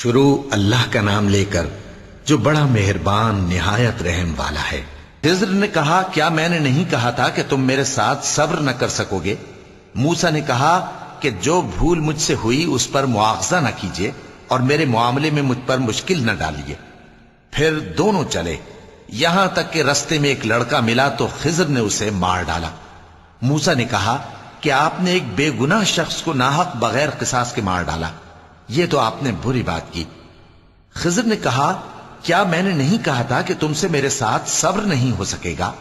شروع اللہ کا نام لے کر جو بڑا مہربان نہایت رحم والا ہے۔ خضر نے کہا کیا میں نے نہیں کہا تھا کہ تم میرے ساتھ صبر نہ کر سکو گے؟ موسیٰ نے کہا کہ جو بھول مجھ سے ہوئی اس پر مواخذہ نہ کیجیے اور میرے معاملے میں مجھ پر مشکل نہ ڈالیے۔ پھر دونوں چلے، یہاں تک کہ رستے میں ایک لڑکا ملا تو خضر نے اسے مار ڈالا۔ موسیٰ نے کہا کہ آپ نے ایک بے گناہ شخص کو ناحق بغیر قصاص کے مار ڈالا، یہ تو آپ نے بری بات کی۔ خضر نے کہا کیا میں نے نہیں کہا تھا کہ تم سے میرے ساتھ صبر نہیں ہو سکے گا؟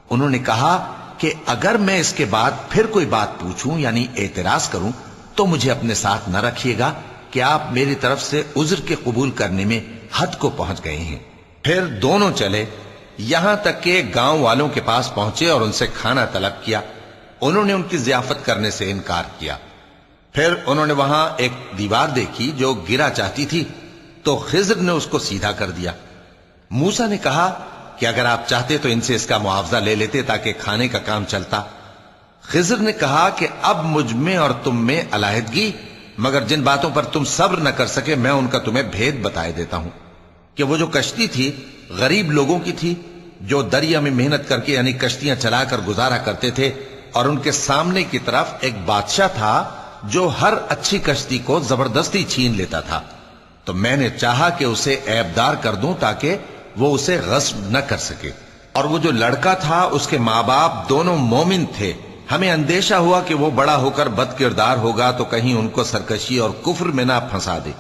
انہوں نے کہا کہ اگر میں اس کے بعد پھر کوئی بات پوچھوں یعنی اعتراض کروں تو مجھے اپنے ساتھ نہ رکھیے گا کہ آپ میری طرف سے عذر کے قبول کرنے میں حد کو پہنچ گئے ہیں۔ پھر دونوں چلے، یہاں تک کہ گاؤں والوں کے پاس پہنچے اور ان سے کھانا طلب کیا۔ انہوں نے ان کی ضیافت کرنے سے انکار کیا۔ پھر انہوں نے وہاں ایک دیوار دیکھی جو گرا چاہتی تھی تو خضر نے اس کو سیدھا کر دیا۔ موسیٰ نے کہا کہ اگر آپ چاہتے تو ان سے اس کا معاوضہ لے لیتے تاکہ کھانے کا کام چلتا۔ خضر نے کہا کہ اب مجھ میں اور تم میں علیحدگی، مگر جن باتوں پر تم صبر نہ کر سکے میں ان کا تمہیں بھید بتائے دیتا ہوں کہ وہ جو کشتی تھی غریب لوگوں کی تھی جو دریا میں محنت کر کے یعنی کشتیاں چلا کر گزارا کرتے تھے، اور ان کے سامنے کی طرف ایک بادشاہ تھا جو ہر اچھی کشتی کو زبردستی چھین لیتا تھا، تو میں نے چاہا کہ اسے عیبدار کر دوں تاکہ وہ اسے غصب نہ کر سکے۔ اور وہ جو لڑکا تھا اس کے ماں باپ دونوں مومن تھے، ہمیں اندیشہ ہوا کہ وہ بڑا ہو کر بد کردار ہوگا تو کہیں ان کو سرکشی اور کفر میں نہ پھنسا دے،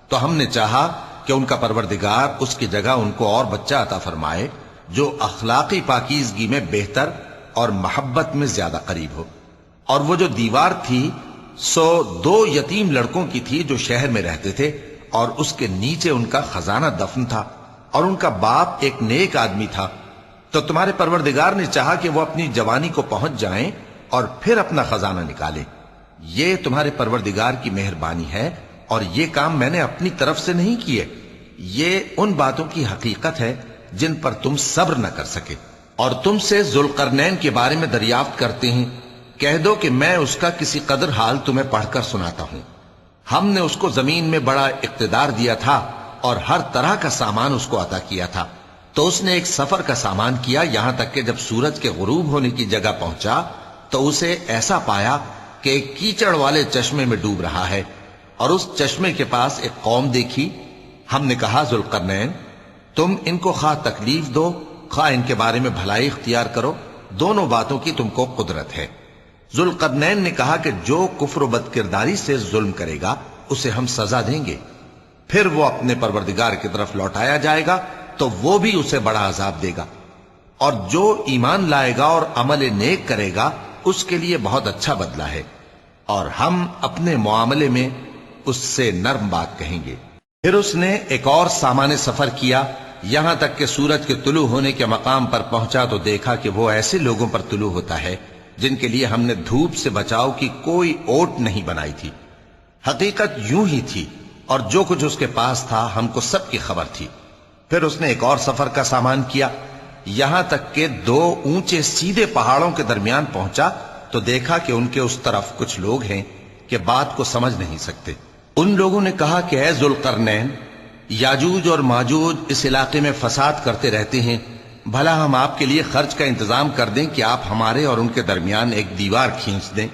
تو ہم نے چاہا کہ ان کا پروردگار اس کی جگہ ان کو اور بچہ عطا فرمائے جو اخلاقی پاکیزگی میں بہتر اور محبت میں زیادہ قریب ہو۔ اور وہ جو دیوار تھی سو 2 یتیم لڑکوں کی تھی جو شہر میں رہتے تھے، اور اس کے نیچے ان کا خزانہ دفن تھا، اور ان کا باپ ایک نیک آدمی تھا۔ تو تمہارے پروردگار نے چاہا کہ وہ اپنی جوانی کو پہنچ جائیں اور پھر اپنا خزانہ نکالیں۔ یہ تمہارے پروردگار کی مہربانی ہے، اور یہ کام میں نے اپنی طرف سے نہیں کیے، یہ ان باتوں کی حقیقت ہے جن پر تم صبر نہ کر سکے۔ اور تم سے ذوالقرنین کے بارے میں دریافت کرتے ہیں، کہہ دو کہ میں اس کا کسی قدر حال تمہیں پڑھ کر سناتا ہوں۔ ہم نے اس کو زمین میں بڑا اقتدار دیا تھا اور ہر طرح کا سامان اس کو عطا کیا تھا، تو اس نے ایک سفر کا سامان کیا، یہاں تک کہ جب سورج کے غروب ہونے کی جگہ پہنچا تو اسے ایسا پایا کہ ایک کیچڑ والے چشمے میں ڈوب رہا ہے، اور اس چشمے کے پاس ایک قوم دیکھی۔ ہم نے کہا ذوالقرنین تم ان کو خواہ تکلیف دو خواہ ان کے بارے میں بھلائی اختیار کرو، دونوں باتوں کی تم کو قدرت ہے۔ ذوالقرنین نے کہا کہ جو کفر و بد کرداری سے ظلم کرے گا اسے ہم سزا دیں گے، پھر وہ اپنے پروردگار کی طرف لوٹایا جائے گا تو وہ بھی اسے بڑا عذاب دے گا، اور جو ایمان لائے گا اور عمل نیک کرے گا اس کے لیے بہت اچھا بدلہ ہے، اور ہم اپنے معاملے میں اس سے نرم بات کہیں گے۔ پھر اس نے ایک اور سامان سفر کیا، یہاں تک کہ سورج کے طلوع ہونے کے مقام پر پہنچا تو دیکھا کہ وہ ایسے لوگوں پر طلوع ہوتا ہے جن کے لیے ہم نے دھوپ سے بچاؤ کی کوئی اوٹ نہیں بنائی تھی۔ حقیقت یوں ہی تھی، اور جو کچھ اس کے پاس تھا ہم کو سب کی خبر تھی۔ پھر اس نے ایک اور سفر کا سامان کیا، یہاں تک کہ 2 اونچے سیدھے پہاڑوں کے درمیان پہنچا تو دیکھا کہ ان کے اس طرف کچھ لوگ ہیں کہ بات کو سمجھ نہیں سکتے۔ ان لوگوں نے کہا کہ اے ذوالقرنین، یاجوج اور ماجوج اس علاقے میں فساد کرتے رہتے ہیں، بھلا ہم آپ کے لیے خرچ کا انتظام کر دیں کہ آپ ہمارے اور ان کے درمیان ایک دیوار کھینچ دیں۔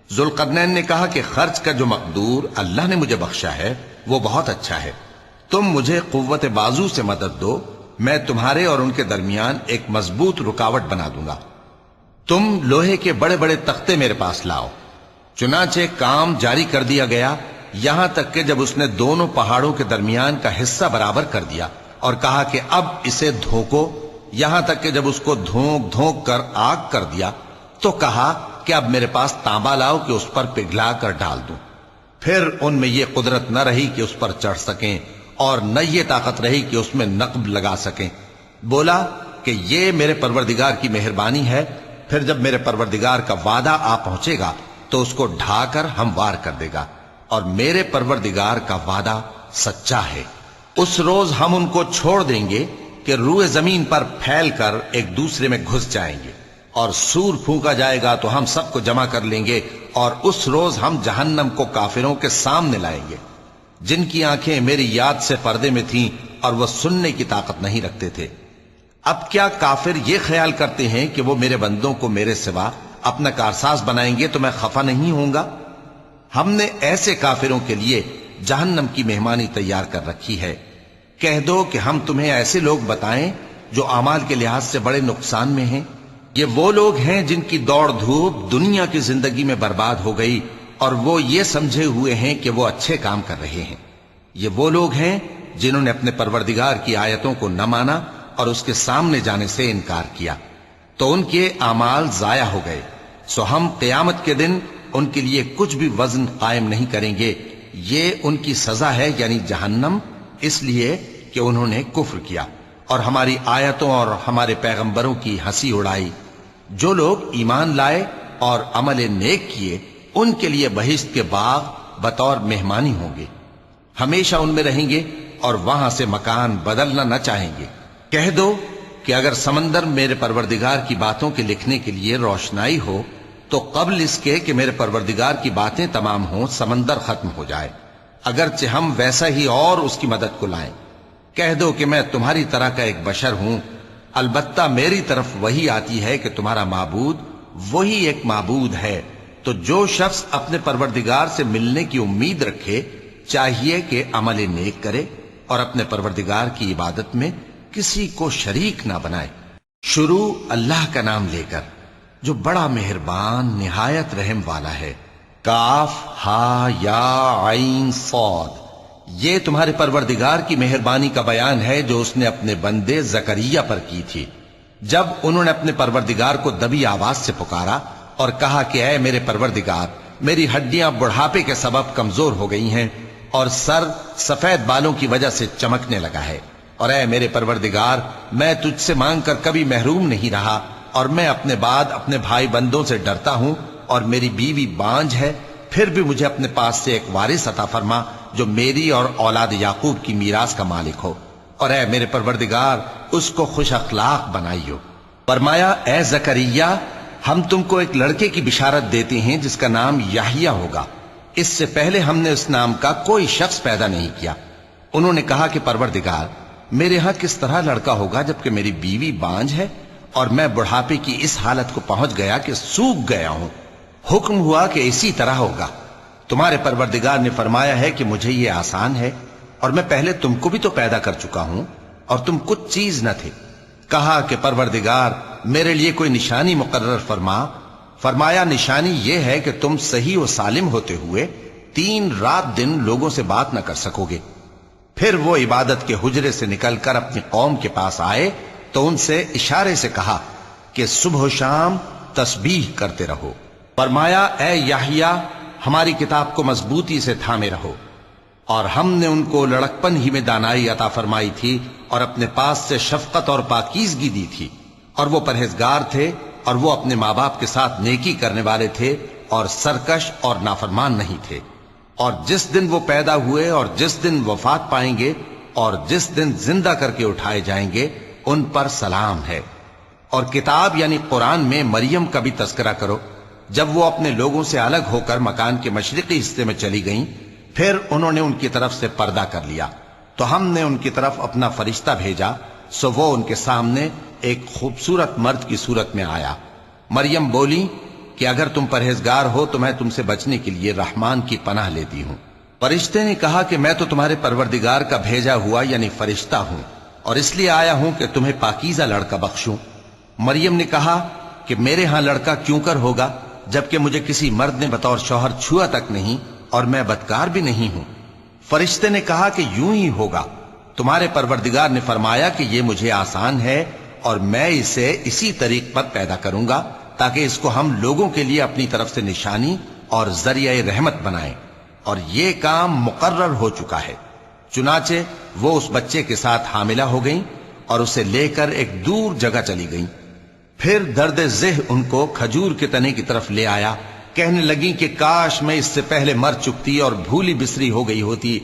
ذوالقرنین نے کہا کہ خرچ کا جو مقدور اللہ نے مجھے بخشا ہے وہ بہت اچھا ہے، تم مجھے قوت بازو سے مدد دو، میں تمہارے اور ان کے درمیان ایک مضبوط رکاوٹ بنا دوں گا۔ تم لوہے کے بڑے بڑے تختے میرے پاس لاؤ۔ چنانچہ کام جاری کر دیا گیا، یہاں تک کہ جب اس نے دونوں پہاڑوں کے درمیان کا حصہ برابر کر دیا اور کہا کہ اب اسے دھوکو، یہاں تک کہ جب اس کو دھونک دھونک کر آگ کر دیا تو کہا کہ اب میرے پاس تانبا لاؤ کہ اس پر پگھلا کر ڈال دوں۔ پھر ان میں یہ قدرت نہ رہی کہ اس پر چڑھ سکیں، اور نہ یہ طاقت رہی کہ اس میں نقب لگا سکیں۔ بولا کہ یہ میرے پروردگار کی مہربانی ہے، پھر جب میرے پروردگار کا وعدہ آ پہنچے گا تو اس کو ڈھا کر ہموار کر دے گا، اور میرے پروردگار کا وعدہ سچا ہے۔ اس روز ہم ان کو چھوڑ دیں گے کہ روئے زمین پر پھیل کر ایک دوسرے میں گھس جائیں گے، اور سور پھونکا جائے گا تو ہم سب کو جمع کر لیں گے، اور اس روز ہم جہنم کو کافروں کے سامنے لائیں گے۔ جن کی آنکھیں میری یاد سے پردے میں تھیں اور وہ سننے کی طاقت نہیں رکھتے تھے۔ اب کیا کافر یہ خیال کرتے ہیں کہ وہ میرے بندوں کو میرے سوا اپنا کارساز بنائیں گے تو میں خفا نہیں ہوں گا؟ ہم نے ایسے کافروں کے لیے جہنم کی مہمانی تیار کر رکھی ہے۔ کہہ دو کہ ہم تمہیں ایسے لوگ بتائیں جو اعمال کے لحاظ سے بڑے نقصان میں ہیں۔ یہ وہ لوگ ہیں جن کی دوڑ دھوپ دنیا کی زندگی میں برباد ہو گئی اور وہ یہ سمجھے ہوئے ہیں کہ وہ اچھے کام کر رہے ہیں۔ یہ وہ لوگ ہیں جنہوں نے اپنے پروردگار کی آیتوں کو نہ مانا اور اس کے سامنے جانے سے انکار کیا، تو ان کے اعمال ضائع ہو گئے۔ سو ہم قیامت کے دن ان کے لیے کچھ بھی وزن قائم نہیں کریں گے۔ یہ ان کی سزا ہے، یعنی جہنم، اس لیے کہ انہوں نے کفر کیا اور ہماری آیتوں اور ہمارے پیغمبروں کی ہنسی اڑائی۔ جو لوگ ایمان لائے اور عمل نیک کیے ان کے لیے بہشت کے باغ بطور مہمانی ہوں گے، ہمیشہ ان میں رہیں گے اور وہاں سے مکان بدلنا نہ چاہیں گے۔ کہہ دو کہ اگر سمندر میرے پروردگار کی باتوں کے لکھنے کے لیے روشنائی ہو تو قبل اس کے کہ میرے پروردگار کی باتیں تمام ہوں سمندر ختم ہو جائے، اگرچہ ہم ویسا ہی اور اس کی مدد کو لائیں۔ کہہ دو کہ میں تمہاری طرح کا ایک بشر ہوں، البتہ میری طرف وہی آتی ہے کہ تمہارا معبود وہی ایک معبود ہے۔ تو جو شخص اپنے پروردگار سے ملنے کی امید رکھے چاہیے کہ عمل نیک کرے اور اپنے پروردگار کی عبادت میں کسی کو شریک نہ بنائے۔ شروع اللہ کا نام لے کر جو بڑا مہربان نہایت رحم والا ہے۔ کاف ہا یا عین صاد، یہ تمہارے پروردگار کی مہربانی کا بیان ہے جو اس نے اپنے بندے زکریا پر کی تھی جب انہوں نے اپنے پروردگار کو دبی آواز سے پکارا اور کہا کہ اے میرے پروردگار، میری ہڈیاں بڑھاپے کے سبب کمزور ہو گئی ہیں اور سر سفید بالوں کی وجہ سے چمکنے لگا ہے، اور اے میرے پروردگار، میں تجھ سے مانگ کر کبھی محروم نہیں رہا اور میں اپنے بعد اپنے بھائی بندوں سے ڈرتا ہوں اور میری بیوی بانجھ ہے، پھر بھی مجھے اپنے پاس سے ایک وارث عطا فرما جو میری اور اولاد یعقوب کی میراث کا مالک ہو، اور اے میرے پروردگار اس کو خوش اخلاق بنائیو۔ فرمایا اے زکریا، ہم تم کو ایک لڑکے کی بشارت دیتے ہیں جس کا نام یحییٰ ہوگا۔ اس سے پہلے ہم نے اس نام کا کوئی شخص پیدا نہیں کیا۔ انہوں نے کہا کہ پروردگار، میرے ہاں کس طرح لڑکا ہوگا جبکہ میری بیوی بانجھ ہے اور میں بڑھاپے کی اس حالت کو پہنچ گیا کہ سوکھ گیا ہوں۔ حکم ہوا کہ اسی طرح ہوگا۔ تمہارے پروردگار نے فرمایا ہے کہ مجھے یہ آسان ہے، اور میں پہلے تم کو بھی تو پیدا کر چکا ہوں اور تم کچھ چیز نہ تھے۔ کہا کہ پروردگار میرے لیے کوئی نشانی مقرر فرما۔ فرمایا نشانی یہ ہے کہ تم صحیح و سالم ہوتے ہوئے 3 رات دن لوگوں سے بات نہ کر سکو گے۔ پھر وہ عبادت کے حجرے سے نکل کر اپنی قوم کے پاس آئے تو ان سے اشارے سے کہا کہ صبح و شام تسبیح کرتے رہو۔ فرمایا اے یحییٰ، ہماری کتاب کو مضبوطی سے تھامے رہو، اور ہم نے ان کو لڑکپن ہی میں دانائی عطا فرمائی تھی اور اپنے پاس سے شفقت اور پاکیزگی دی تھی، اور وہ پرہیزگار تھے اور وہ اپنے ماں باپ کے ساتھ نیکی کرنے والے تھے اور سرکش اور نافرمان نہیں تھے۔ اور جس دن وہ پیدا ہوئے اور جس دن وفات پائیں گے اور جس دن زندہ کر کے اٹھائے جائیں گے ان پر سلام ہے۔ اور کتاب یعنی قرآن میں مریم کا بھی تذکرہ کرو۔ جب وہ اپنے لوگوں سے الگ ہو کر مکان کے مشرقی حصے میں چلی گئیں، پھر انہوں نے ان کی طرف سے پردہ کر لیا، تو ہم نے ان کی طرف اپنا فرشتہ بھیجا، سو وہ ان کے سامنے ایک خوبصورت مرد کی صورت میں آیا۔ مریم بولی کہ اگر تم پرہیزگار ہو تو میں تم سے بچنے کے لیے رحمان کی پناہ لیتی ہوں۔ فرشتے نے کہا کہ میں تو تمہارے پروردگار کا بھیجا ہوا یعنی فرشتہ ہوں، اور اس لیے آیا ہوں کہ تمہیں پاکیزہ لڑکا بخشوں۔ مریم نے کہا کہ میرے ہاں لڑکا کیوں کر ہوگا جبکہ مجھے کسی مرد نے بطور شوہر چھوا تک نہیں اور میں بدکار بھی نہیں ہوں۔ فرشتے نے کہا کہ یوں ہی ہوگا۔ تمہارے پروردگار نے فرمایا کہ یہ مجھے آسان ہے اور میں اسے اسی طریق پر پیدا کروں گا تاکہ اس کو ہم لوگوں کے لیے اپنی طرف سے نشانی اور ذریعہ رحمت بنائیں، اور یہ کام مقرر ہو چکا ہے۔ چنانچہ وہ اس بچے کے ساتھ حاملہ ہو گئیں اور اسے لے کر ایک دور جگہ چلی گئیں۔ پھر درد ذہ ان کو کھجور کے تنے کی طرف لے آیا، کہنے لگیں کہ کاش میں اس سے پہلے مر چکتی اور بھولی بسری ہو گئی ہوتی۔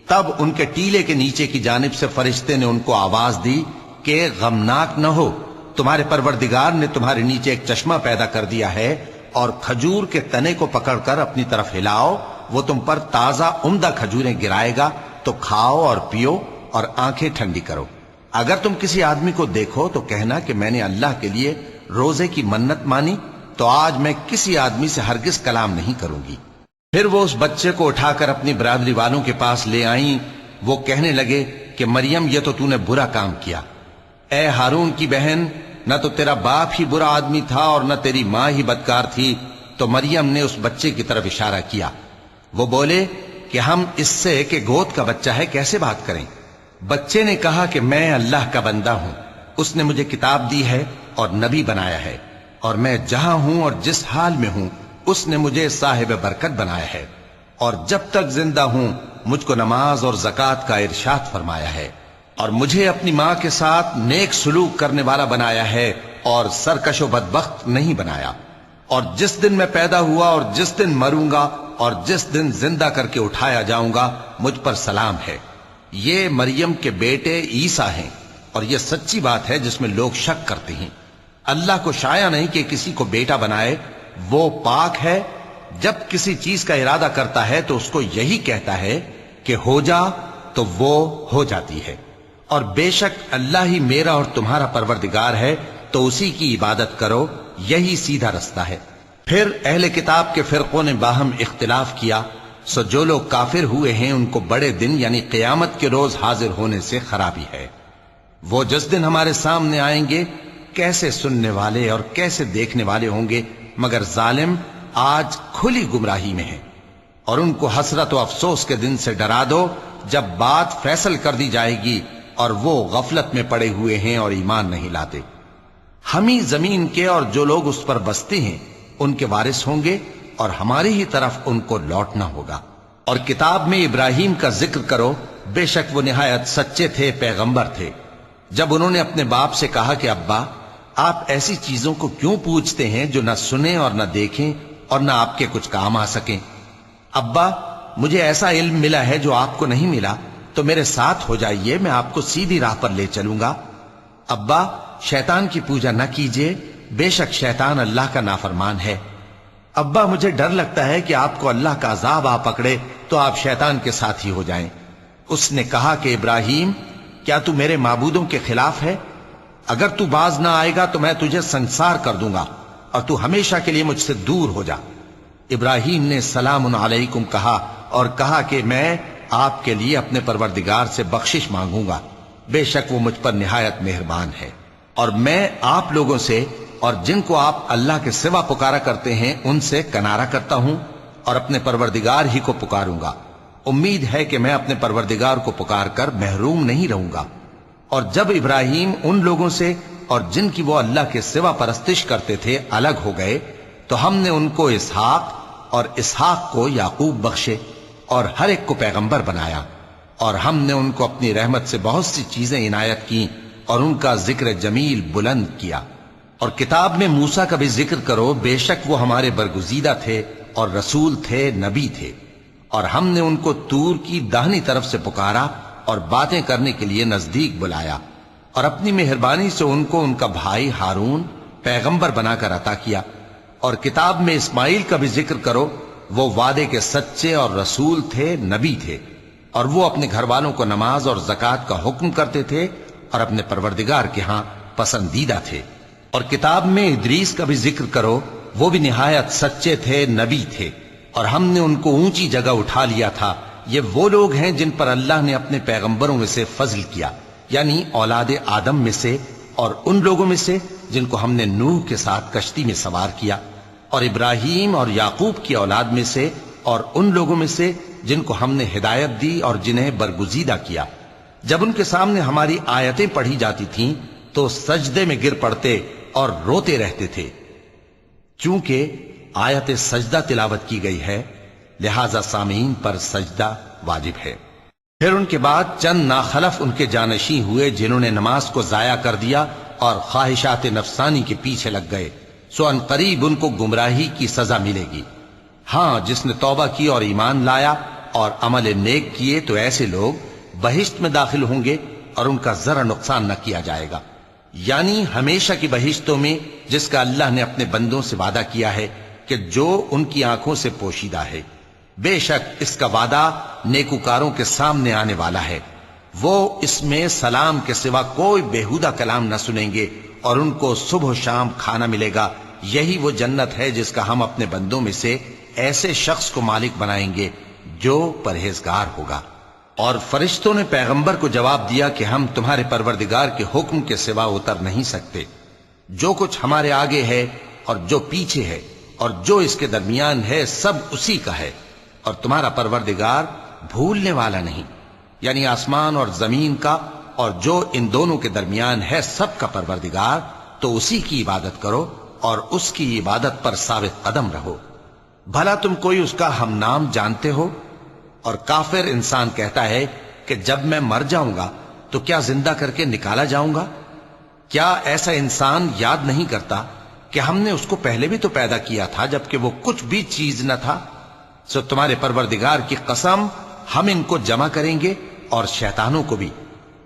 تب ان کے ٹیلے کے نیچے کی جانب سے فرشتے نے ان کو آواز دی کہ غمناک نہ ہو، تمہارے پروردگار نے تمہارے نیچے ایک چشمہ پیدا کر دیا ہے، اور کھجور کے تنے کو پکڑ کر اپنی طرف ہلاؤ وہ تم پر تازہ عمدہ کھجوریں گرائے گا تو کھاؤ اور پیو اور آنکھیں ٹھنڈی کرو۔ اگر تم کسی آدمی کو دیکھو تو کہنا کہ میں نے اللہ کے لیے روزے کی منت مانی، تو آج میں کسی آدمی سے ہرگز کلام نہیں کروں گی۔ پھر وہ اس بچے کو اٹھا کر اپنی برادری والوں کے پاس لے آئیں۔ وہ کہنے لگے کہ مریم، یہ تو نے برا کام کیا۔ اے ہارون کی بہن، نہ تو تیرا باپ ہی برا آدمی تھا اور نہ تیری ماں ہی بدکار تھی۔ تو مریم نے اس بچے کی طرف اشارہ کیا۔ وہ بولے کہ ہم اس سے کہ گود کا بچہ ہے کیسے بات کریں؟ بچے نے کہا کہ میں اللہ کا بندہ ہوں، اس نے مجھے کتاب دی ہے اور نبی بنایا ہے، اور میں جہاں ہوں اور جس حال میں ہوں اس نے مجھے صاحب برکت بنایا ہے، اور جب تک زندہ ہوں مجھ کو نماز اور زکوٰۃ کا ارشاد فرمایا ہے، اور مجھے اپنی ماں کے ساتھ نیک سلوک کرنے والا بنایا ہے اور سرکش و بدبخت نہیں بنایا، اور جس دن میں پیدا ہوا اور جس دن مروں گا اور جس دن زندہ کر کے اٹھایا جاؤں گا مجھ پر سلام ہے۔ یہ مریم کے بیٹے عیسیٰ ہیں، اور یہ سچی بات ہے جس میں لوگ شک کرتے ہیں۔ اللہ کو شایع نہیں کہ کسی کو بیٹا بنائے، وہ پاک ہے۔ جب کسی چیز کا ارادہ کرتا ہے تو اس کو یہی کہتا ہے کہ ہو جا، تو وہ ہو جاتی ہے۔ اور بے شک اللہ ہی میرا اور تمہارا پروردگار ہے، تو اسی کی عبادت کرو، یہی سیدھا رستہ ہے۔ پھر اہل کتاب کے فرقوں نے باہم اختلاف کیا، سو جو لوگ کافر ہوئے ہیں ان کو بڑے دن یعنی قیامت کے روز حاضر ہونے سے خرابی ہے۔ وہ جس دن ہمارے سامنے آئیں گے کیسے سننے والے اور کیسے دیکھنے والے ہوں گے، مگر ظالم آج کھلی گمراہی میں ہیں۔ اور ان کو حسرت و افسوس کے دن سے ڈرا دو جب بات فیصل کر دی جائے گی اور وہ غفلت میں پڑے ہوئے ہیں اور ایمان نہیں لاتے۔ ہم ہی زمین کے اور جو لوگ اس پر بستے ہیں ان کے وارث ہوں گے، اور ہماری ہی طرف ان کو لوٹنا ہوگا۔ اور کتاب میں ابراہیم کا ذکر کرو، بے شک وہ نہایت سچے تھے، پیغمبر تھے۔ جب انہوں نے اپنے باپ سے کہا کہ ابا، آپ ایسی چیزوں کو کیوں پوچھتے ہیں جو نہ سنیں اور نہ دیکھیں اور نہ آپ کے کچھ کام آ سکیں؟ ابا، مجھے ایسا علم ملا ہے جو آپ کو نہیں ملا، تو میرے ساتھ ہو جائیے، میں آپ کو سیدھی راہ پر لے چلوں گا۔ ابا، شیطان کی پوجا نہ کیجیے، بے شک شیطان اللہ کا نافرمان ہے۔ ابا، مجھے ڈر لگتا ہے کہ آپ کو اللہ کا عذاب آ پکڑے تو آپ شیطان کے ساتھ ہی ہو جائیں۔ اس نے کہا کہ ابراہیم، کیا تو میرے معبودوں کے خلاف ہے؟ اگر تو باز نہ آئے گا تو میں تجھے سنسار کر دوں گا اور تو ہمیشہ کے لیے مجھ سے دور ہو جا۔ ابراہیم نے سلام علیکم کہا اور کہا کہ میں آپ کے لیے اپنے پروردگار سے بخشش مانگوں گا، بے شک وہ مجھ پر نہایت مہربان ہے۔ اور میں آپ لوگوں سے اور جن کو آپ اللہ کے سوا پکارا کرتے ہیں ان سے کنارہ کرتا ہوں اور اپنے پروردگار ہی کو پکاروں گا۔ امید ہے کہ میں اپنے پروردگار کو پکار کر محروم نہیں رہوں گا۔ اور جب ابراہیم ان لوگوں سے اور جن کی وہ اللہ کے سوا پرستش کرتے تھے الگ ہو گئے تو ہم نے ان کو اسحاق اور اسحاق کو یعقوب بخشے اور ہر ایک کو پیغمبر بنایا، اور ہم نے ان کو اپنی رحمت سے بہت سی چیزیں عنایت کی اور ان کا ذکر جمیل بلند کیا۔ اور کتاب میں موسیٰ کا بھی ذکر کرو، بے شک وہ ہمارے برگزیدہ تھے اور رسول تھے، نبی تھے، اور ہم نے ان کو طور کی داہنی طرف سے پکارا اور باتیں کرنے کے لیے نزدیک بلایا، اور اپنی مہربانی سے ان کو ان کا بھائی ہارون پیغمبر بنا کر عطا کیا۔ اور کتاب میں اسماعیل کا بھی ذکر کرو، وہ وعدے کے سچے اور رسول تھے، نبی تھے، اور وہ اپنے گھر والوں کو نماز اور زکوٰۃ کا حکم کرتے تھے اور اپنے پروردگار کے ہاں پسندیدہ تھے۔ اور کتاب میں ادریس کا بھی ذکر کرو، وہ بھی نہایت سچے تھے، نبی تھے، اور ہم نے ان کو اونچی جگہ اٹھا لیا تھا۔ یہ وہ لوگ ہیں جن پر اللہ نے اپنے پیغمبروں میں سے فضل کیا، یعنی اولاد آدم میں سے، اور ان لوگوں میں سے جن کو ہم نے نوح کے ساتھ کشتی میں سوار کیا، اور ابراہیم اور یعقوب کی اولاد میں سے، اور ان لوگوں میں سے جن کو ہم نے ہدایت دی اور جنہیں برگزیدہ کیا۔ جب ان کے سامنے ہماری آیتیں پڑھی جاتی تھیں تو سجدے میں گر پڑتے اور روتے رہتے تھے۔ چونکہ آیت سجدہ تلاوت کی گئی ہے لہذا سامعین پر سجدہ واجب ہے۔ پھر ان کے بعد چند ناخلف ان کے جانشین ہوئے جنہوں نے نماز کو ضائع کر دیا اور خواہشات نفسانی کے پیچھے لگ گئے، سو ان قریب ان کو گمراہی کی سزا ملے گی۔ ہاں، جس نے توبہ کی اور ایمان لایا اور عمل نیک کیے تو ایسے لوگ بہشت میں داخل ہوں گے اور ان کا ذرا نقصان نہ کیا جائے گا، یعنی ہمیشہ کی بہشتوں میں جس کا اللہ نے اپنے بندوں سے وعدہ کیا ہے کہ جو ان کی آنکھوں سے پوشیدہ ہے۔ بے شک اس کا وعدہ نیکوکاروں کے سامنے آنے والا ہے، وہ اس میں سلام کے سوا کوئی بےہودہ کلام نہ سنیں گے اور ان کو صبح و شام کھانا ملے گا۔ یہی وہ جنت ہے جس کا ہم اپنے بندوں میں سے ایسے شخص کو مالک بنائیں گے جو پرہیزگار ہوگا۔ اور فرشتوں نے پیغمبر کو جواب دیا کہ ہم تمہارے پروردگار کے حکم کے سوا اتر نہیں سکتے، جو کچھ ہمارے آگے ہے اور جو پیچھے ہے اور جو اس کے درمیان ہے سب اسی کا ہے، اور تمہارا پروردگار بھولنے والا نہیں، یعنی آسمان اور زمین کا اور جو ان دونوں کے درمیان ہے سب کا پروردگار، تو اسی کی عبادت کرو اور اس کی عبادت پر ثابت قدم رہو۔ بھلا تم کوئی اس کا ہم نام جانتے ہو؟ اور کافر انسان کہتا ہے کہ جب میں مر جاؤں گا تو کیا زندہ کر کے نکالا جاؤں گا؟ کیا ایسا انسان یاد نہیں کرتا کہ ہم نے اس کو پہلے بھی تو پیدا کیا تھا جبکہ وہ کچھ بھی چیز نہ تھا؟ سو تمہارے پروردگار کی قسم ہم ان کو جمع کریں گے اور شیطانوں کو بھی،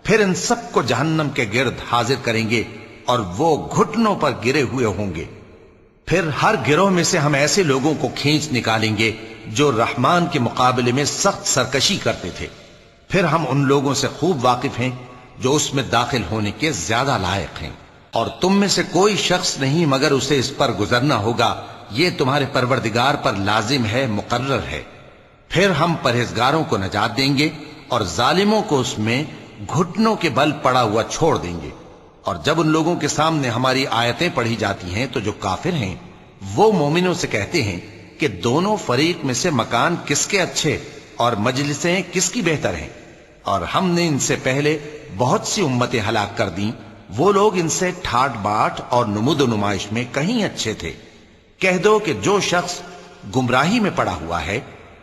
پھر ان سب کو جہنم کے گرد حاضر کریں گے اور وہ گھٹنوں پر گرے ہوئے ہوں گے۔ پھر ہر گروہ میں سے ہم ایسے لوگوں کو کھینچ نکالیں گے جو رحمان کے مقابلے میں سخت سرکشی کرتے تھے، پھر ہم ان لوگوں سے خوب واقف ہیں جو اس میں داخل ہونے کے زیادہ لائق ہیں، اور تم میں سے کوئی شخص نہیں مگر اسے اس پر گزرنا ہوگا، یہ تمہارے پروردگار پر لازم ہے، مقرر ہے۔ پھر ہم پرہیزگاروں کو نجات دیں گے اور ظالموں کو اس میں گھٹنوں کے بل پڑا ہوا چھوڑ دیں گے۔ اور جب ان لوگوں کے سامنے ہماری آیتیں پڑھی جاتی ہیں تو جو کافر ہیں وہ مومنوں سے کہتے ہیں کہ دونوں فریق میں سے مکان کس کے اچھے اور مجلسیں کس کی بہتر ہیں، اور ہم نے ان سے پہلے بہت سی امتیں ہلاک کر دیں، وہ لوگ ان سے ٹھاٹ باٹ اور نمود و نمائش میں کہیں اچھے تھے۔ کہہ دو کہ جو شخص گمراہی میں پڑا ہوا ہے،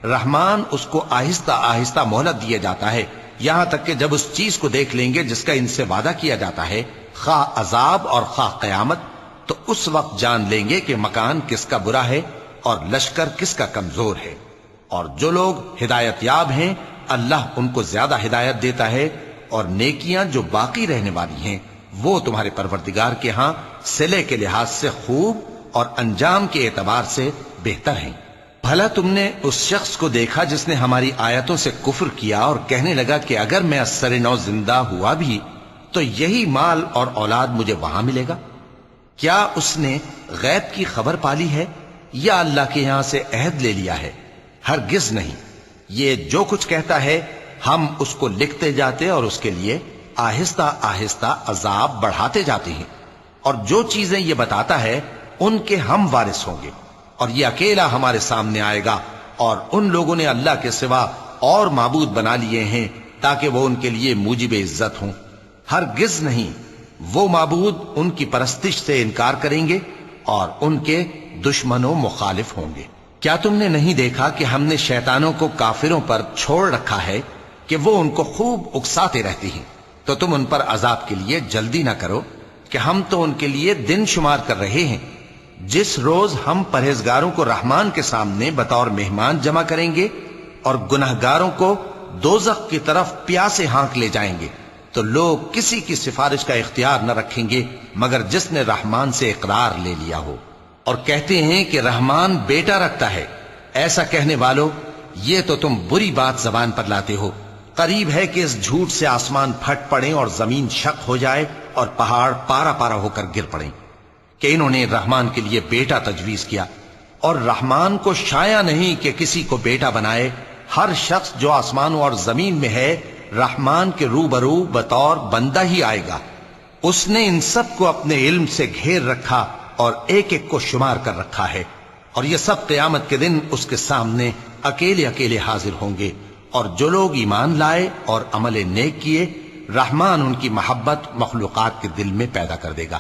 رحمان اس کو آہستہ آہستہ مہلت دیے جاتا ہے، یہاں تک کہ جب اس چیز کو دیکھ لیں گے جس کا ان سے وعدہ کیا جاتا ہے، خواہ عذاب اور خواہ قیامت، تو اس وقت جان لیں گے کہ مکان کس کا برا ہے اور لشکر کس کا کمزور ہے۔ اور جو لوگ ہدایت یاب ہیں اللہ ان کو زیادہ ہدایت دیتا ہے، اور نیکیاں جو باقی رہنے والی ہیں وہ تمہارے پروردگار کے ہاں صلے کے لحاظ سے خوب اور انجام کے اعتبار سے بہتر ہیں۔ بھلا تم نے اس شخص کو دیکھا جس نے ہماری آیتوں سے کفر کیا اور کہنے لگا کہ اگر میں اثر نو زندہ ہوا بھی تو یہی مال اور اولاد مجھے وہاں ملے گا؟ کیا اس نے غیب کی خبر پالی ہے یا اللہ کے یہاں سے عہد لے لیا ہے؟ ہرگز نہیں، یہ جو کچھ کہتا ہے ہم اس کو لکھتے جاتے اور اس کے لیے آہستہ آہستہ عذاب بڑھاتے جاتے ہیں، اور جو چیزیں یہ بتاتا ہے ان کے ہم وارث ہوں گے، اور یہ اکیلا ہمارے سامنے آئے گا، اور ان لوگوں نے اللہ کے سوا اور معبود بنا لیے ہیں تاکہ وہ ان کے لیے موجب عزت ہوں۔ ہرگز نہیں، وہ معبود ان کی پرستش سے انکار کریں گے اور ان کے دشمنوں مخالف ہوں گے۔ کیا تم نے نہیں دیکھا کہ ہم نے شیطانوں کو کافروں پر چھوڑ رکھا ہے کہ وہ ان کو خوب اکساتے رہتی ہیں؟ تو تم ان پر عذاب کے لیے جلدی نہ کرو کہ ہم تو ان کے لیے دن شمار کر رہے ہیں۔ جس روز ہم پرہیزگاروں کو رحمان کے سامنے بطور مہمان جمع کریں گے اور گناہگاروں کو دوزخ کی طرف پیاسے ہانک لے جائیں گے، تو لوگ کسی کی سفارش کا اختیار نہ رکھیں گے مگر جس نے رحمان سے اقرار لے لیا ہو، اور کہتے ہیں کہ رحمان بیٹا رکھتا ہے۔ ایسا کہنے والوں، یہ تو تم بری بات زبان پر لاتے ہو۔ قریب ہے کہ اس جھوٹ سے آسمان پھٹ پڑیں اور زمین شق ہو جائے اور پہاڑ پارا پارا ہو کر گر پڑیں کہ انہوں نے رحمان کے لیے بیٹا تجویز کیا، اور رحمان کو شایع نہیں کہ کسی کو بیٹا بنائے۔ ہر شخص جو آسمانوں اور زمین میں ہے رحمان کے روبرو بطور بندہ ہی آئے گا۔ اس نے ان سب کو اپنے علم سے گھیر رکھا اور ایک ایک کو شمار کر رکھا ہے، اور یہ سب قیامت کے دن اس کے سامنے اکیلے اکیلے حاضر ہوں گے۔ اور جو لوگ ایمان لائے اور عمل نیک کیے، رحمان ان کی محبت مخلوقات کے دل میں پیدا کر دے گا۔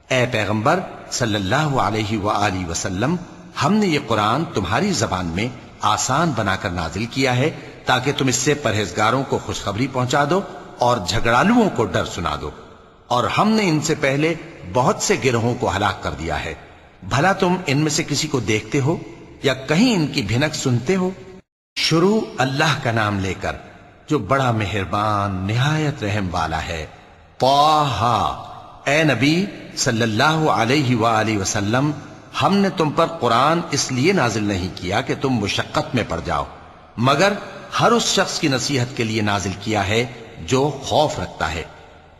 اے پیغمبر صلی اللہ علیہ وآلہ وسلم، ہم نے یہ قرآن تمہاری زبان میں آسان بنا کر نازل کیا ہے تاکہ تم اس سے پرہیزگاروں کو خوشخبری پہنچا دو اور جھگڑالوؤں کو ڈر سنا دو، اور ہم نے ان سے پہلے بہت سے گروہوں کو ہلاک کر دیا ہے۔ بھلا تم ان میں سے کسی کو دیکھتے ہو یا کہیں ان کی بھنک سنتے ہو؟ شروع اللہ کا نام لے کر جو بڑا مہربان نہایت رحم والا ہے۔ طٰہٰ، اے نبی صلی اللہ علیہ وآلہ وسلم، ہم نے تم پر قرآن اس لیے نازل نہیں کیا کہ تم مشقت میں پڑ جاؤ، مگر ہر اس شخص کی نصیحت کے لیے نازل کیا ہے جو خوف رکھتا ہے۔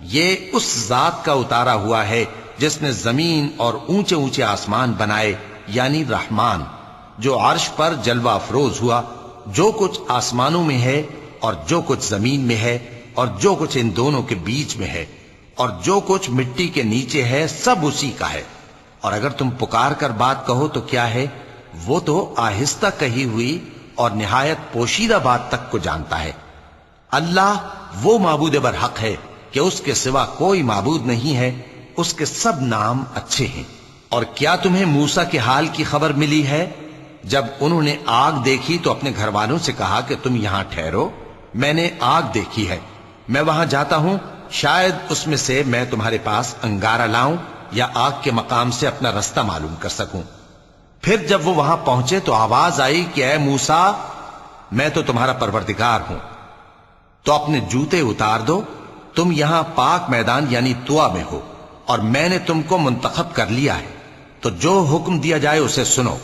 یہ اس ذات کا اتارا ہوا ہے جس نے زمین اور اونچے اونچے آسمان بنائے، یعنی رحمان، جو عرش پر جلوہ افروز ہوا۔ جو کچھ آسمانوں میں ہے اور جو کچھ زمین میں ہے اور جو کچھ ان دونوں کے بیچ میں ہے اور جو کچھ مٹی کے نیچے ہے، سب اسی کا ہے۔ اور اگر تم پکار کر بات کہو تو کیا ہے، وہ تو آہستہ کہی ہوئی اور نہایت پوشیدہ بات تک کو جانتا ہے۔ اللہ وہ معبود برحق ہے کہ اس کے سوا کوئی معبود نہیں ہے، اس کے سب نام اچھے ہیں۔ اور کیا تمہیں موسیٰ کے حال کی خبر ملی ہے؟ جب انہوں نے آگ دیکھی تو اپنے گھر والوں سے کہا کہ تم یہاں ٹھہرو، میں نے آگ دیکھی ہے، میں وہاں جاتا ہوں، شاید اس میں سے میں تمہارے پاس انگارہ لاؤں یا آگ کے مقام سے اپنا رستہ معلوم کر سکوں۔ پھر جب وہ وہاں پہنچے تو آواز آئی کہ اے موسیٰ، میں تو تمہارا پروردگار ہوں، تو اپنے جوتے اتار دو، تم یہاں پاک میدان یعنی طوا میں ہو، اور میں نے تم کو منتخب کر لیا ہے، تو جو حکم دیا جائے اسے سنو۔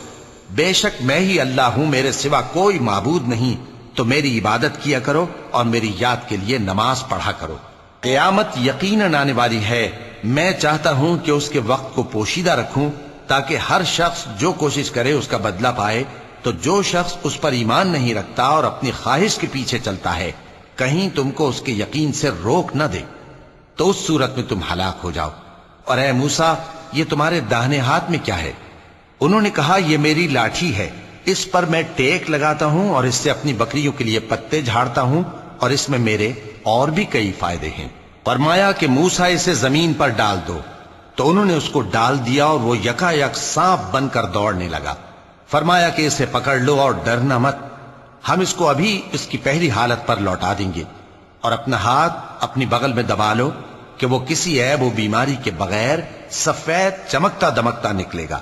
بے شک میں ہی اللہ ہوں، میرے سوا کوئی معبود نہیں، تو میری عبادت کیا کرو اور میری یاد کے لیے نماز پڑھا کرو۔ قیامت یقیناً آنے والی ہے، میں چاہتا ہوں کہ اس کے وقت کو پوشیدہ رکھوں تاکہ ہر شخص جو کوشش کرے اس کا بدلہ پائے۔ تو جو شخص اس پر ایمان نہیں رکھتا اور اپنی خواہش کے پیچھے چلتا ہے، کہیں تم کو اس کے یقین سے روک نہ دے، تو اس صورت میں تم ہلاک ہو جاؤ۔ اور اے موسیٰ، یہ تمہارے داہنے ہاتھ میں کیا ہے؟ انہوں نے کہا، یہ میری لاٹھی ہے، اس پر میں ٹیک لگاتا ہوں اور اس سے اپنی بکریوں کے لیے پتے جھاڑتا ہوں، اور اس میں میرے اور بھی کئی فائدے ہیں۔ فرمایا کہ موسیٰ اسے زمین پر ڈال دو، تو انہوں نے اس کو ڈال دیا اور وہ یکا یک سانپ بن کر دوڑنے لگا۔ فرمایا کہ اسے پکڑ لو اور ڈرنا مت، ہم اس کو ابھی اس کی پہلی حالت پر لوٹا دیں گے، اور اپنا ہاتھ اپنی بغل میں دبا لو کہ وہ کسی عیب و بیماری کے بغیر سفید چمکتا دمکتا نکلے گا۔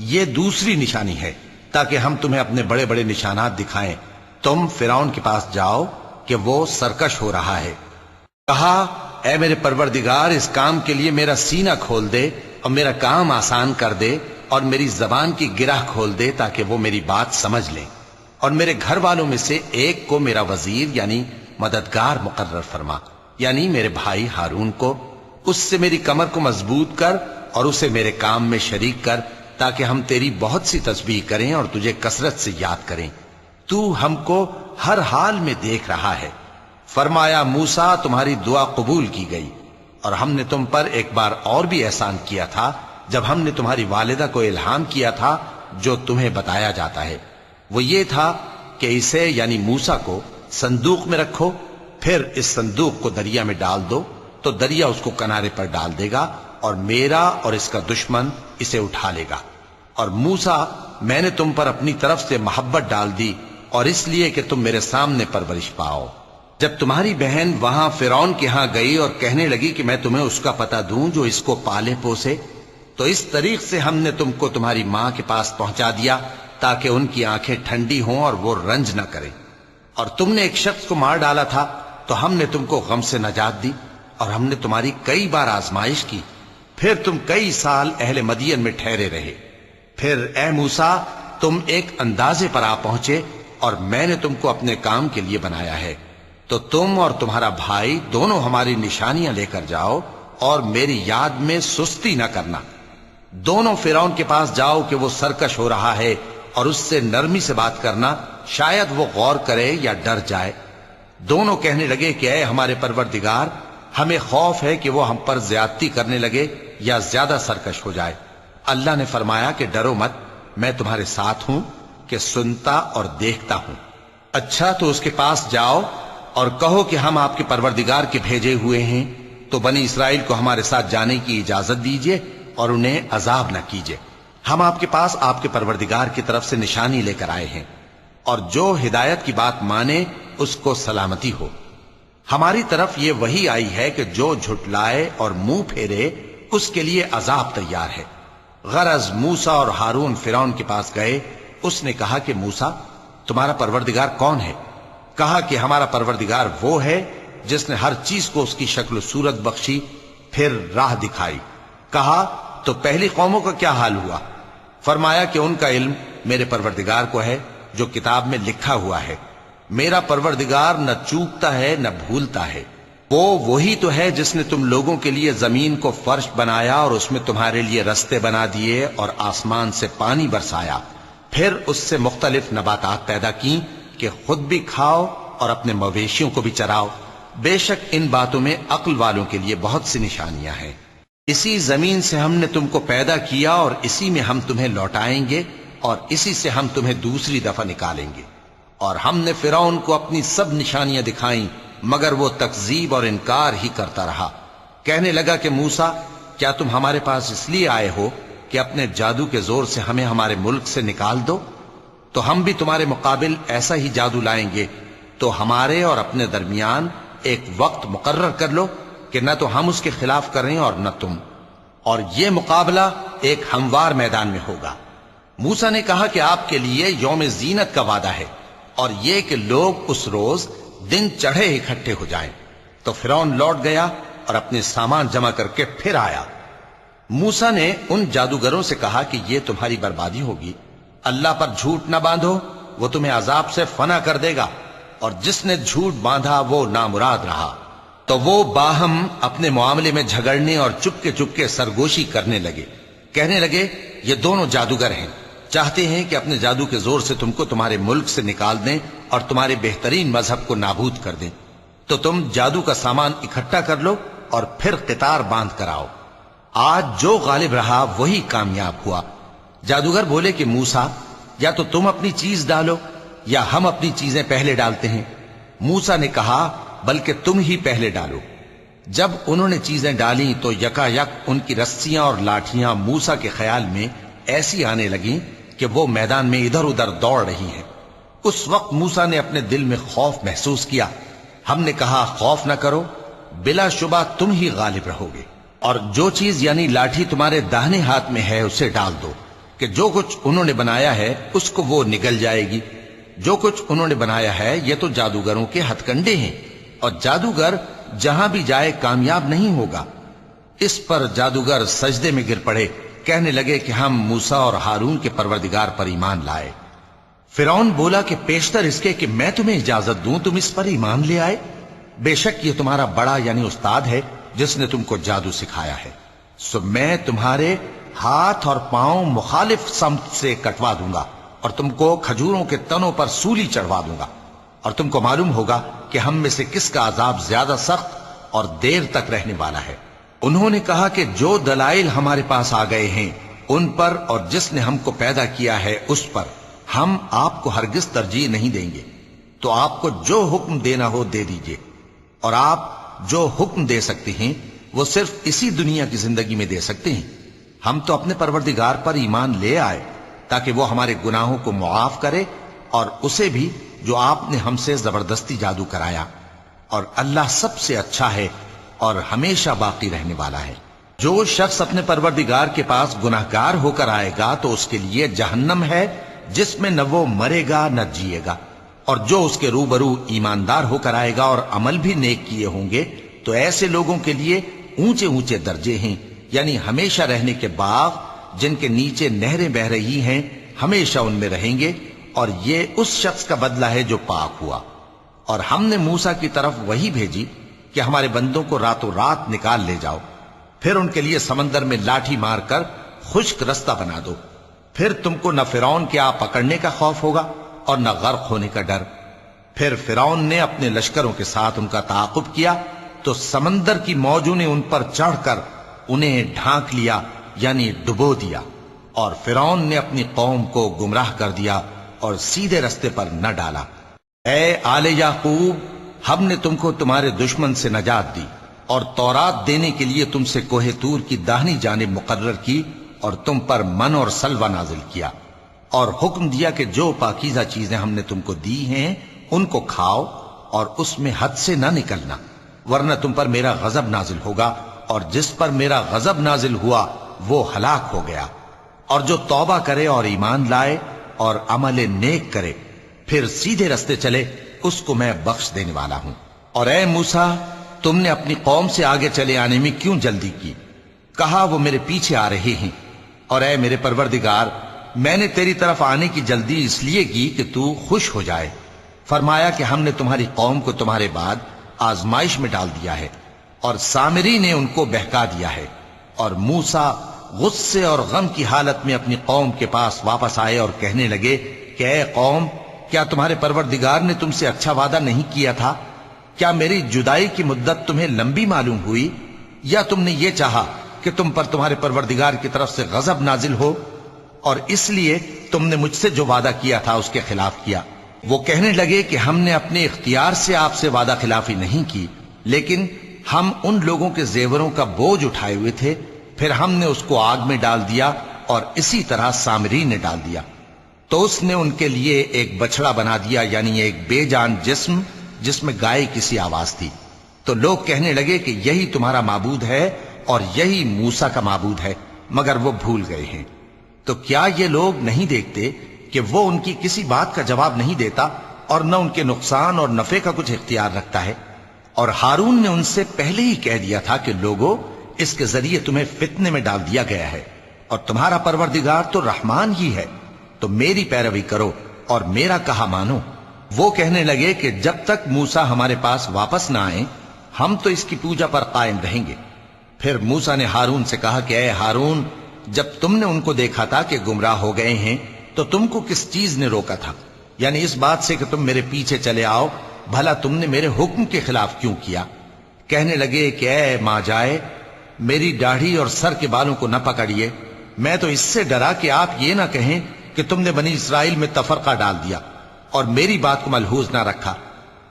یہ دوسری نشانی ہے تاکہ ہم تمہیں اپنے بڑے بڑے نشانات دکھائیں۔ تم فرعون کے پاس جاؤ کہ وہ سرکش ہو رہا ہے۔ کہا، اے میرے پروردگار، اس کام کے لیے میرا سینہ کھول دے اور میرا کام آسان کر دے، اور میری زبان کی گرہ کھول دے تاکہ وہ میری بات سمجھ لیں، اور میرے گھر والوں میں سے ایک کو میرا وزیر یعنی مددگار مقرر فرما، یعنی میرے بھائی ہارون کو۔ اس سے میری کمر کو مضبوط کر اور اسے میرے کام میں شریک کر، تاکہ ہم تیری بہت سی تسبیح کریں اور تجھے کثرت سے یاد کریں، تو ہم کو ہر حال میں دیکھ رہا ہے۔ فرمایا، موسیٰ، تمہاری دعا قبول کی گئی، اور ہم نے تم پر ایک بار اور بھی احسان کیا تھا جب ہم نے تمہاری والدہ کو الہام کیا تھا جو تمہیں بتایا جاتا ہے۔ وہ یہ تھا کہ اسے یعنی موسیٰ کو صندوق میں رکھو، پھر اس صندوق کو دریا میں ڈال دو، تو دریا اس کو کنارے پر ڈال دے گا، اور میرا اور اس کا دشمن اسے اٹھا لے گا۔ اور موسیٰ، میں نے تم پر اپنی طرف سے محبت ڈال دی، اور اس لیے کہ تم میرے سامنے پرورش پاؤ۔ جب تمہاری بہن وہاں فرعون کے ہاں گئی اور کہنے لگی کہ میں تمہیں اس کا پتہ دوں جو اس کو پالے پوسے، تو اس طریق سے ہم نے تم کو تمہاری ماں کے پاس پہنچا دیا تاکہ ان کی آنکھیں ٹھنڈی ہوں اور وہ رنج نہ کریں۔ اور تم نے ایک شخص کو مار ڈالا تھا تو ہم نے تم کو غم سے نجات دی، اور ہم نے تمہاری کئی بار آزمائش کی، پھر تم کئی سال اہل مدین میں ٹھہرے رہے۔ پھر اے موسیٰ، تم ایک اندازے پر آ پہنچے، اور میں نے تم کو اپنے کام کے لیے بنایا ہے، تو تم اور تمہارا بھائی دونوں ہماری نشانیاں لے کر جاؤ، اور میری یاد میں سستی نہ کرنا۔ دونوں فرعون کے پاس جاؤ کہ وہ سرکش ہو رہا ہے، اور اس سے نرمی سے بات کرنا، شاید وہ غور کرے یا ڈر جائے۔ دونوں کہنے لگے کہ اے ہمارے پروردگار، ہمیں خوف ہے کہ وہ ہم پر زیادتی کرنے لگے یا زیادہ سرکش ہو جائے۔ اللہ نے فرمایا کہ ڈرو مت، میں تمہارے ساتھ ہوں کہ سنتا اور دیکھتا ہوں۔ اچھا، تو اس کے پاس جاؤ اور کہو کہ ہم آپ کے پروردگار کے بھیجے ہوئے ہیں، تو بنی اسرائیل کو ہمارے ساتھ جانے کی اجازت دیجیے اور انہیں عذاب نہ کیجیے۔ ہم آپ کے پاس آپ کے پروردگار کی طرف سے نشانی لے کر آئے ہیں، اور جو ہدایت کی بات مانے اس کو سلامتی ہو۔ ہماری طرف یہ وحی آئی ہے کہ جو جھٹلائے اور منہ پھیرے اس کے لیے عذاب تیار ہے۔ غرض موسیٰ اور ہارون فرعون کے پاس گئے۔ اس نے کہا کہ موسیٰ، تمہارا پروردگار کون ہے؟ کہا کہ ہمارا پروردگار وہ ہے جس نے ہر چیز کو اس کی شکل و صورت بخشی، پھر راہ دکھائی۔ کہا، تو پہلی قوموں کا کیا حال ہوا؟ فرمایا کہ ان کا علم میرے پروردگار کو ہے جو کتاب میں لکھا ہوا ہے. میرا پروردگار نہ چوکتا ہے نہ بھولتا ہے. وہ وہی تو ہے جس نے تم لوگوں کے لیے زمین کو فرش بنایا اور اس میں تمہارے لیے رستے بنا دیے اور آسمان سے پانی برسایا، پھر اس سے مختلف نباتات پیدا کی کہ خود بھی کھاؤ اور اپنے مویشیوں کو بھی چراؤ. بے شک ان باتوں میں عقل والوں کے لیے بہت سی نشانیاں ہیں. اسی زمین سے ہم نے تم کو پیدا کیا اور اسی میں ہم تمہیں لوٹائیں گے اور اسی سے ہم تمہیں دوسری دفعہ نکالیں گے. اور ہم نے فرعون کو اپنی سب نشانیاں دکھائیں مگر وہ تکذیب اور انکار ہی کرتا رہا. کہنے لگا کہ موسیٰ، کیا تم ہمارے پاس اس لیے آئے ہو کہ اپنے جادو کے زور سے ہمیں ہمارے ملک سے نکال دو؟ تو ہم بھی تمہارے مقابل ایسا ہی جادو لائیں گے. تو ہمارے اور اپنے درمیان ایک وقت مقرر کر لو کہ نہ تو ہم اس کے خلاف کریں اور نہ تم، اور یہ مقابلہ ایک ہموار میدان میں ہوگا. موسیٰ نے کہا کہ آپ کے لیے یوم زینت کا وعدہ ہے اور یہ کہ لوگ اس روز دن چڑھے اکٹھے ہو جائیں. تو فرعون لوٹ گیا اور اپنے سامان جمع کر کے پھر آیا. موسیٰ نے ان جادوگروں سے کہا کہ یہ تمہاری بربادی ہوگی. اللہ پر جھوٹ نہ باندھو، وہ تمہیں عذاب سے فنا کر دے گا، اور جس نے جھوٹ باندھا وہ نامراد رہا. تو وہ باہم اپنے معاملے میں جھگڑنے اور چپکے سرگوشی کرنے لگے. کہنے لگے یہ دونوں جادوگر ہیں، چاہتے ہیں کہ اپنے جادو کے زور سے تم کو تمہارے ملک سے نکال دیں اور تمہارے بہترین مذہب کو نابود کر دیں. تو تم جادو کا سامان اکٹھا کر لو اور پھر قطار باندھ کر آؤ. آج جو غالب رہا وہی کامیاب ہوا. جادوگر بولے کہ موسیٰ، یا تو تم اپنی چیز ڈالو یا ہم اپنی چیزیں پہلے ڈالتے ہیں. موسیٰ نے کہا بلکہ تم ہی پہلے ڈالو. جب انہوں نے چیزیں ڈالیں تو یکا یک ان کی رسیاں اور لاٹھیاں موسیٰ کے خیال میں ایسی آنے لگیں کہ وہ میدان میں ادھر ادھر دوڑ رہی ہیں. اس وقت موسیٰ نے اپنے دل میں خوف محسوس کیا. ہم نے کہا خوف نہ کرو، بلا شبہ تم ہی غالب رہو گے، اور جو چیز یعنی لاٹھی تمہارے داہنے ہاتھ میں ہے اسے ڈال دو کہ جو کچھ انہوں نے بنایا ہے اس کو وہ نگل جائے گی. جو کچھ انہوں نے بنایا ہے یہ تو جادوگروں کے ہتھ کنڈے ہیں، اور جادوگر جہاں بھی جائے کامیاب نہیں ہوگا. اس پر جادوگر سجدے میں گر پڑے، کہنے لگے کہ ہم موسیٰ اور ہارون کے پروردگار پر ایمان لائے. فرعون بولا کہ پیشتر اس کے کہ میں تمہیں اجازت دوں تم اس پر ایمان لے آئے. بے شک یہ تمہارا بڑا یعنی استاد ہے جس نے تم کو جادو سکھایا ہے. سو میں تمہارے ہاتھ اور پاؤں مخالف سمت سے کٹوا دوں گا اور تم کو کھجوروں کے تنوں پر سولی چڑھوا دوں گا، اور تم کو معلوم ہوگا کہ ہم میں سے کس کا عذاب زیادہ سخت اور دیر تک رہنے والا ہے. انہوں نے کہا کہ جو دلائل ہمارے پاس آ گئے ہیں ان پر اور جس نے ہم کو پیدا کیا ہے اس پر ہم آپ کو ہرگز ترجیح نہیں دیں گے. تو آپ کو جو حکم دینا ہو دے دیجئے، اور آپ جو حکم دے سکتے ہیں وہ صرف اسی دنیا کی زندگی میں دے سکتے ہیں. ہم تو اپنے پروردگار پر ایمان لے آئے تاکہ وہ ہمارے گناہوں کو معاف کرے اور اسے بھی جو آپ نے ہم سے زبردستی جادو کرایا. اور اللہ سب سے اچھا ہے اور ہمیشہ باقی رہنے والا ہے. جو شخص اپنے پروردگار کے پاس گناہگار ہو کر آئے گا تو اس کے لیے جہنم ہے جس میں نہ وہ مرے گا نہ جیے گا، اور جو اس کے روبرو ایماندار ہو کر آئے گا اور عمل بھی نیک کیے ہوں گے تو ایسے لوگوں کے لیے اونچے اونچے درجے ہیں، یعنی ہمیشہ رہنے کے باغ جن کے نیچے نہریں بہ رہی ہیں، ہمیشہ ان میں رہیں گے. اور یہ اس شخص کا بدلہ ہے جو پاک ہوا. اور ہم نے موسیٰ کی طرف وہی بھیجی کہ ہمارے بندوں کو راتوں رات نکال لے جاؤ، پھر ان کے لیے سمندر میں لاٹھی مار کر خشک رستہ بنا دو. پھر تم کو نہ فرعون کے آ پکڑنے کا خوف ہوگا اور نہ غرق ہونے کا ڈر. پھر فرعون نے اپنے لشکروں کے ساتھ ان کا تعاقب کیا تو سمندر کی موجوں نے ان پر چڑھ کر انہیں ڈھانک لیا یعنی ڈبو دیا، اور فرعون نے اپنی قوم کو گمراہ کر دیا اور سیدھے رستے پر نہ ڈالا. اے آل یعقوب، ہم نے تم کو تمہارے دشمن سے نجات دی اور تورات دینے کے لیے تم سے کوہ طور کی داہنی جانب مقرر کی اور تم پر من اور سلوہ نازل کیا، اور حکم دیا کہ جو پاکیزہ چیزیں ہم نے تم کو دی ہیں ان کو کھاؤ اور اس میں حد سے نہ نکلنا، ورنہ تم پر میرا غضب نازل ہوگا، اور جس پر میرا غضب نازل ہوا وہ ہلاک ہو گیا. اور جو توبہ کرے اور ایمان لائے اور عمل نیک کرے پھر سیدھے رستے چلے اس کو میں بخش دینے والا ہوں. اور اے موسیٰ، تم نے اپنی قوم سے آگے چلے آنے میں کیوں جلدی کی؟ کہا وہ میرے پیچھے آ رہے ہیں. اور اے میرے پروردگار، میں نے تیری طرف آنے کی جلدی اس لیے کی کہ تو خوش ہو جائے۔ فرمایا کہ ہم نے تمہاری قوم کو تمہارے بعد آزمائش میں ڈال دیا ہے، اور سامری نے ان کو بہکا دیا ہے۔ اور موسیٰ غصے اور غم کی حالت میں اپنی قوم کے پاس واپس آئے اور کہنے لگے کہ اے قوم، کیا تمہارے پروردگار نے تم سے اچھا وعدہ نہیں کیا تھا؟ کیا میری جدائی کی مدت تمہیں لمبی معلوم ہوئی، یا تم نے یہ چاہا کہ تم پر تمہارے پروردگار کی طرف سے غضب نازل ہو، اور اس لیے تم نے مجھ سے جو وعدہ کیا تھا اس کے خلاف کیا؟ وہ کہنے لگے کہ ہم نے اپنے اختیار سے آپ سے وعدہ خلافی نہیں کی، لیکن ہم ان لوگوں کے زیوروں کا بوجھ اٹھائے ہوئے تھے، پھر ہم نے اس کو آگ میں ڈال دیا، اور اسی طرح سامری نے ڈال دیا۔ تو اس نے ان کے لیے ایک بچڑا بنا دیا، یعنی ایک بے جان جسم جس میں گائے کسی آواز تھی۔ تو لوگ کہنے لگے کہ یہی تمہارا معبود ہے اور یہی موسیٰ کا معبود ہے، مگر وہ بھول گئے ہیں۔ تو کیا یہ لوگ نہیں دیکھتے کہ وہ ان کی کسی بات کا جواب نہیں دیتا، اور نہ ان کے نقصان اور نفع کا کچھ اختیار رکھتا ہے؟ اور ہارون نے ان سے پہلے ہی کہہ دیا تھا کہ لوگوں، اس کے ذریعے تمہیں فتنے میں ڈال دیا گیا ہے، اور تمہارا پروردگار تو رحمان ہی ہے، تو میری پیروی کرو اور میرا کہا مانو۔ وہ کہنے لگے کہ جب تک موسیٰ ہمارے پاس واپس نہ آئیں، ہم تو اس کی پوجا پر قائم رہیں گے۔ پھر موسیٰ نے ہارون سے کہا کہ اے ہارون، جب تم نے ان کو دیکھا تھا کہ گمراہ ہو گئے ہیں تو تم کو کس چیز نے روکا تھا؟ یعنی اس بات سے کہ تم میرے پیچھے چلے آؤ، بھلا تم نے میرے حکم کے خلاف کیوں کیا؟ کہنے لگے کہ اے ماں جائے، میری داڑھی اور سر کے بالوں کو نہ پکڑیے، میں تو اس سے ڈرا کہ آپ یہ نہ کہیں کہ تم نے بنی اسرائیل میں تفرقہ ڈال دیا اور میری بات کو ملحوظ نہ رکھا۔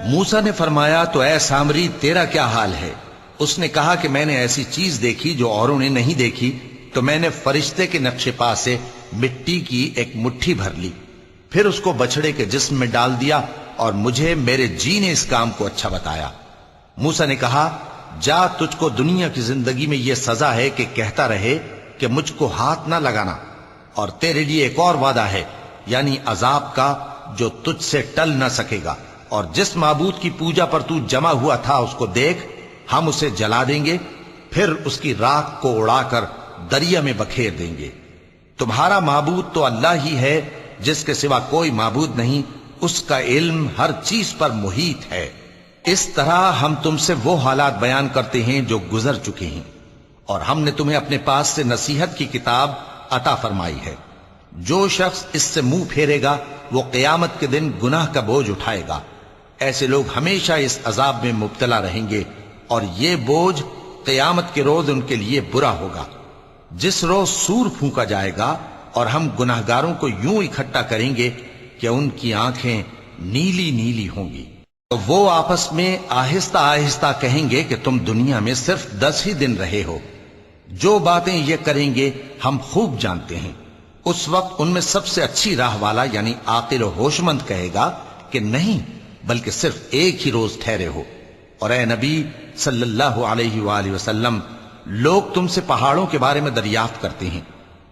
موسیٰ نے فرمایا تو اے سامری، تیرا کیا حال ہے؟ اس نے کہا کہ میں نے ایسی چیز دیکھی جو اوروں نے نہیں دیکھی، تو میں نے فرشتے کے نقش پا سے مٹی کی ایک مٹھی بھر لی، پھر اس کو بچڑے کے جسم میں ڈال دیا، اور مجھے میرے جی نے اس کام کو اچھا بتایا۔ موسیٰ نے کہا جا، تجھ کو دنیا کی زندگی میں یہ سزا ہے کہ کہتا رہے کہ مجھ کو ہاتھ نہ لگانا، اور تیرے لیے ایک اور وعدہ ہے، یعنی عذاب کا جو تجھ سے ٹل نہ سکے گا، اور جس معبود کی پوجا پر تو جمع ہوا تھا اس کو دیکھ، ہم اسے جلا دیں گے، پھر اس کی راکھ کو اڑا کر دریا میں بکھیر دیں گے۔ تمہارا معبود تو اللہ ہی ہے، جس کے سوا کوئی معبود نہیں، اس کا علم ہر چیز پر محیط ہے۔ اس طرح ہم تم سے وہ حالات بیان کرتے ہیں جو گزر چکے ہیں، اور ہم نے تمہیں اپنے پاس سے نصیحت کی کتاب عطا فرمائی ہے۔ جو شخص اس سے منہ پھیرے گا وہ قیامت کے دن گناہ کا بوجھ اٹھائے گا۔ ایسے لوگ ہمیشہ اس عذاب میں مبتلا رہیں گے، اور یہ بوجھ قیامت کے روز ان کے لیے برا ہوگا، جس روز سور پھونکا جائے گا، اور ہم گناہگاروں کو یوں اکٹھا کریں گے کہ ان کی آنکھیں نیلی نیلی ہوں گی۔ تو وہ آپس میں آہستہ آہستہ کہیں گے کہ تم دنیا میں صرف 10 ہی دن رہے ہو، جو باتیں یہ کریں گے ہم خوب جانتے ہیں۔ اس وقت ان میں سب سے اچھی راہ والا یعنی عاقل و ہوش مند کہے گا کہ نہیں، بلکہ صرف ایک ہی روز ٹھہرے ہو۔ اور اے نبی صلی اللہ علیہ وآلہ وسلم، لوگ تم سے پہاڑوں کے بارے میں دریافت کرتے ہیں،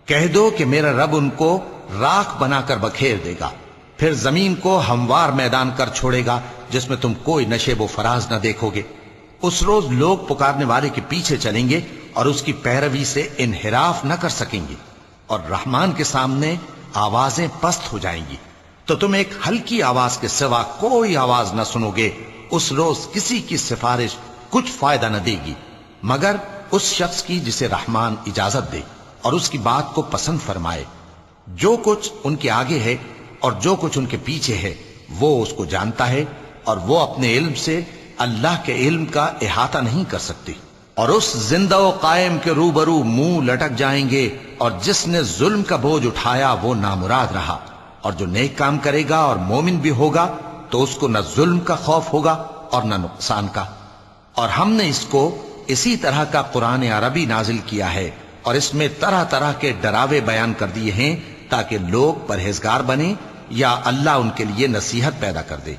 کہہ دو کہ میرا رب ان کو راکھ بنا کر بکھیر دے گا، پھر زمین کو ہموار میدان کر چھوڑے گا جس میں تم کوئی نشیب و فراز نہ دیکھو گے۔ اس روز لوگ پکارنے والے کے پیچھے چلیں گے اور اس کی پیروی سے انحراف نہ کر سکیں گے، اور رحمان کے سامنے آوازیں پست ہو جائیں گی، تو تم ایک ہلکی آواز کے سوا کوئی آواز نہ سنو گے۔ اس روز کسی کی سفارش کچھ فائدہ نہ دے گی مگر اس شخص کی جسے رحمان اجازت دے اور اس کی بات کو پسند فرمائے۔ جو کچھ ان کے آگے ہے اور جو کچھ ان کے پیچھے ہے وہ اس کو جانتا ہے، اور وہ اپنے علم سے اللہ کے علم کا احاطہ نہیں کر سکتی۔ اور اس زندہ و قائم کے روبرو منہ لٹک جائیں گے، اور جس نے ظلم کا بوجھ اٹھایا وہ نامراد رہا، اور جو نیک کام کرے گا اور مومن بھی ہوگا تو اس کو نہ ظلم کا خوف ہوگا اور نہ نقصان کا۔ اور ہم نے اس کو اسی طرح کا قرآن عربی نازل کیا ہے، اور اس میں طرح طرح کے ڈراوے بیان کر دیے ہیں تاکہ لوگ پرہیزگار بنیں یا اللہ ان کے لیے نصیحت پیدا کر دے۔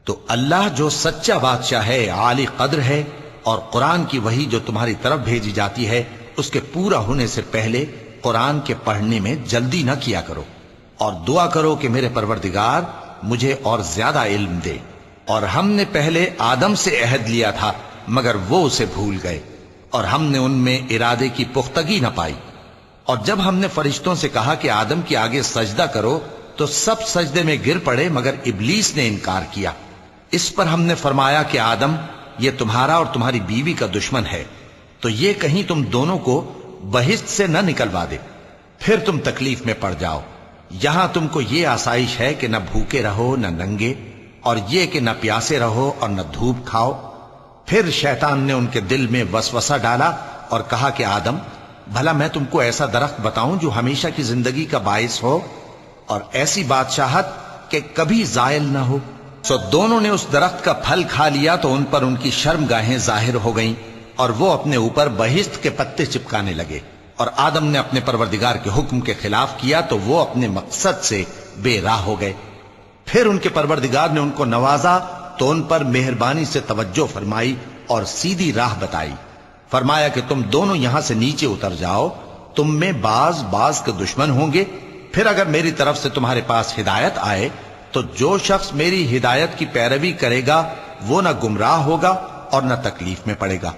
تو اللہ جو سچا بادشاہ ہے، عالی قدر ہے، اور قرآن کی وحی جو تمہاری طرف بھیجی جاتی ہے اس کے پورا ہونے سے پہلے قرآن کے پڑھنے میں جلدی نہ کیا کرو، اور دعا کرو کہ میرے پروردگار مجھے اور زیادہ علم دے۔ اور ہم نے پہلے آدم سے عہد لیا تھا مگر وہ اسے بھول گئے، اور ہم نے ان میں ارادے کی پختگی نہ پائی۔ اور جب ہم نے فرشتوں سے کہا کہ آدم کے آگے سجدہ کرو تو سب سجدے میں گر پڑے مگر ابلیس نے انکار کیا۔ اس پر ہم نے فرمایا کہ آدم، یہ تمہارا اور تمہاری بیوی کا دشمن ہے، تو یہ کہیں تم دونوں کو بہشت سے نہ نکلوا دے، پھر تم تکلیف میں پڑ جاؤ۔ یہاں تم کو یہ آسائش ہے کہ نہ بھوکے رہو نہ ننگے، اور یہ کہ نہ پیاسے رہو اور نہ دھوپ کھاؤ۔ پھر شیطان نے ان کے دل میں وسوسہ ڈالا اور کہا کہ آدم، بھلا میں تم کو ایسا درخت بتاؤں جو ہمیشہ کی زندگی کا باعث ہو اور ایسی بادشاہت کہ کبھی زائل نہ ہو؟ سو دونوں نے اس درخت کا پھل کھا لیا تو ان پر ان کی شرم گاہیں ظاہر ہو گئیں اور وہ اپنے اوپر بہشت کے پتے چپکانے لگے، اور آدم نے اپنے پروردگار کے حکم کے خلاف کیا تو وہ اپنے مقصد سے بے راہ ہو گئے۔ پھر ان کے پروردگار نے ان کو نوازا تو ان پر مہربانی سے توجہ فرمائی اور سیدھی راہ بتائی۔ فرمایا کہ تم دونوں یہاں سے نیچے اتر جاؤ، تم میں بعض کے دشمن ہوں گے، پھر اگر میری طرف سے تمہارے پاس ہدایت آئے تو جو شخص میری ہدایت کی پیروی کرے گا وہ نہ گمراہ ہوگا اور نہ تکلیف میں پڑے گا،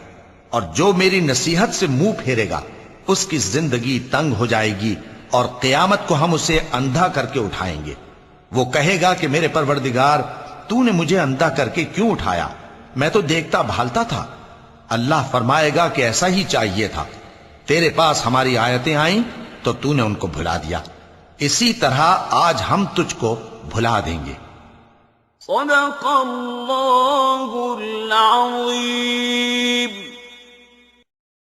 اور جو میری نصیحت سے منہ پھیرے گا اس کی زندگی تنگ ہو جائے گی، اور قیامت کو ہم اسے اندھا کر کے اٹھائیں گے۔ وہ کہے گا کہ میرے پروردگار، تو نے مجھے اندھا کر کے کیوں اٹھایا؟ میں تو دیکھتا بھالتا تھا۔ اللہ فرمائے گا کہ ایسا ہی چاہیے تھا، تیرے پاس ہماری آیتیں آئیں تو نے ان کو بھلا دیا، اسی طرح آج ہم تجھ کو بھلا دیں گے۔ صدق اللہ العظیم۔